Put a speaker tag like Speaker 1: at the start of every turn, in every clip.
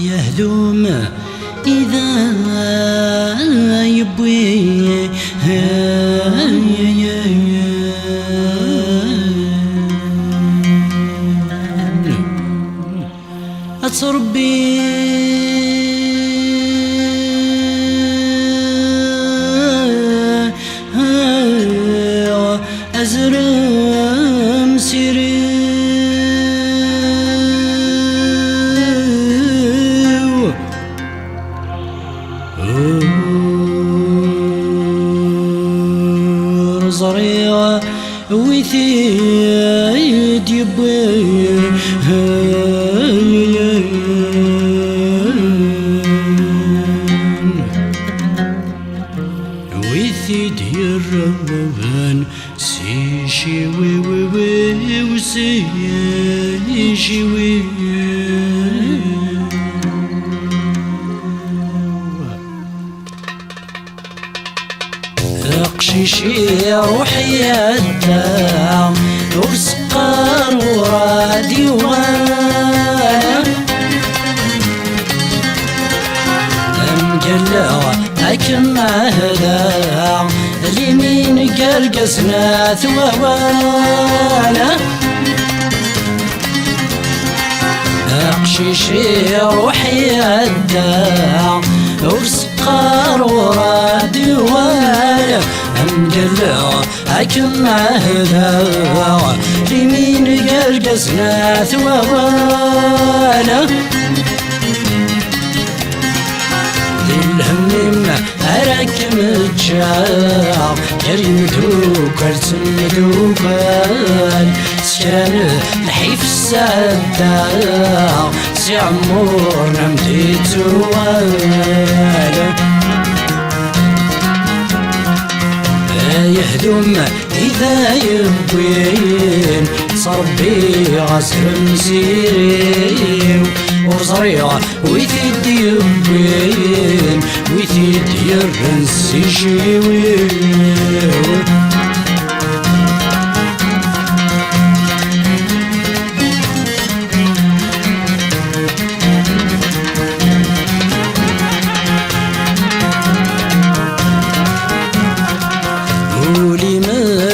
Speaker 1: يهدوم إذا يبوي أتربي أزرم سيري زريع وثيد يبوي وثيد يربان سيشي وي وي وي وسيشي وي قشيشي روحي الدام وسقار ورادي وانا مقلع لكن هذا اليمين قرقسنا ثوانا قشيشي روحي الدام وسقار ورادي وانا مقلع لكن هذا اليمين قرقسنا ثوانا الهم أراك متجار كريم دوكر سندوكر سكران الحيف السادة سي عمورنا مديتوال يهدم إذا يبين صربي غسر مسيري وزريع ويثيد يبين ويثيد يرنس يجيوي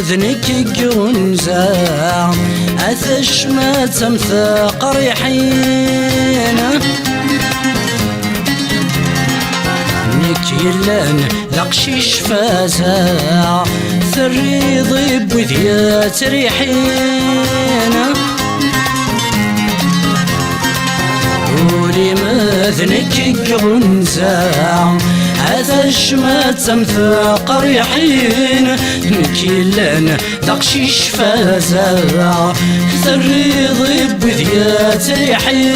Speaker 1: ذنك جونزا أثش ما تمثق ريحين نك يلان ذقشيش فازا ثري ضيب وذيات ريحين ولي ما ذنك جونزا هذا الشمات تمثق ريحين نكيلان دقشيش فازا ثري ضيب وذيات ريحين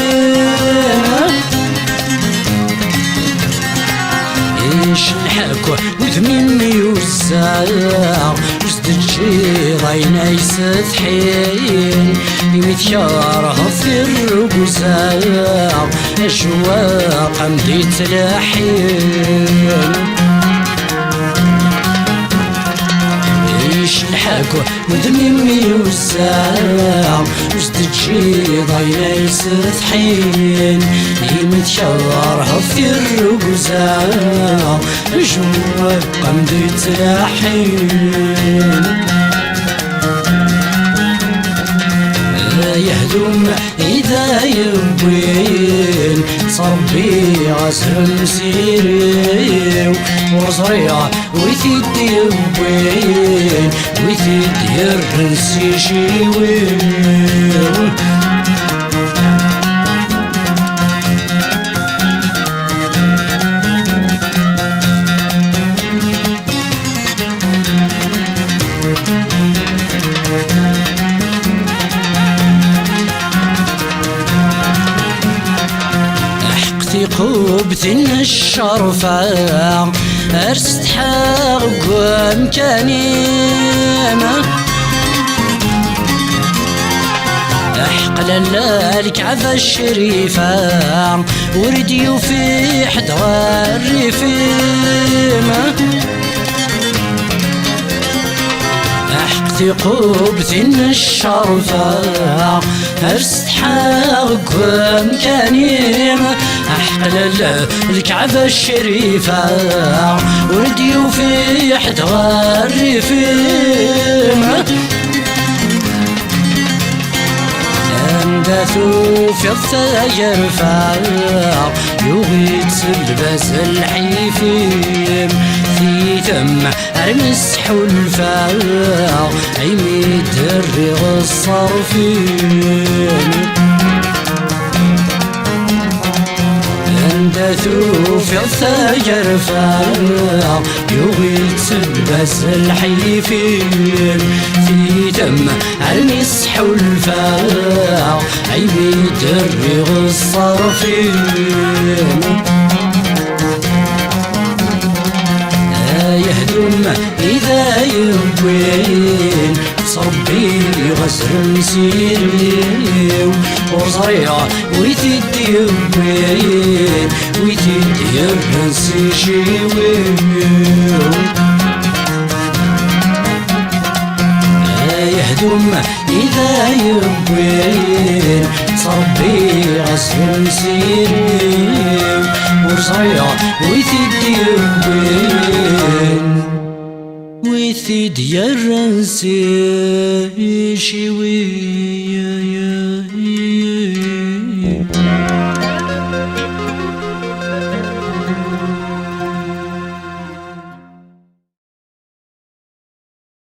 Speaker 1: ايش الحكوة وذميني وزاع وزد الجيرين يستحين يمثياره في الرقزاع أجواق مديت لاحين ايش الحكوة وذميني وزاع وزد الجيرين يستحين يمثياره في الرقزاع أجواق مديت لاحين يهدم إذا يبين صربي غسر مسيري وزريع ويثيد يبين ويثيد يرنس يجيوي قوبتن الشرفة أرست حق ومكانيمة أحقل الكعبة الشريفة وردي في حدوى الريفيمة قبث الشرفة ارستحق مكانين احقل الكعبة الشريفة وردي وفي حد غريفين اندثو في الثاجر فار يغيت تلبس الحيفين في ثم ارمسح الفار عيمي دري الصرفين اندثو في الثاجر فار يغيت تلبس الحيفين في ثم ارمسح الفار عيمي دري الصرفين يهدم إذا يبين صربي غسر مسيري وصريع ويتدي يبين ويتدي الرنسي شيوين يهدم إذا يبين صربي غسر مسيري وصريع ويتدي يبين ويثيد يا الرنسي شوية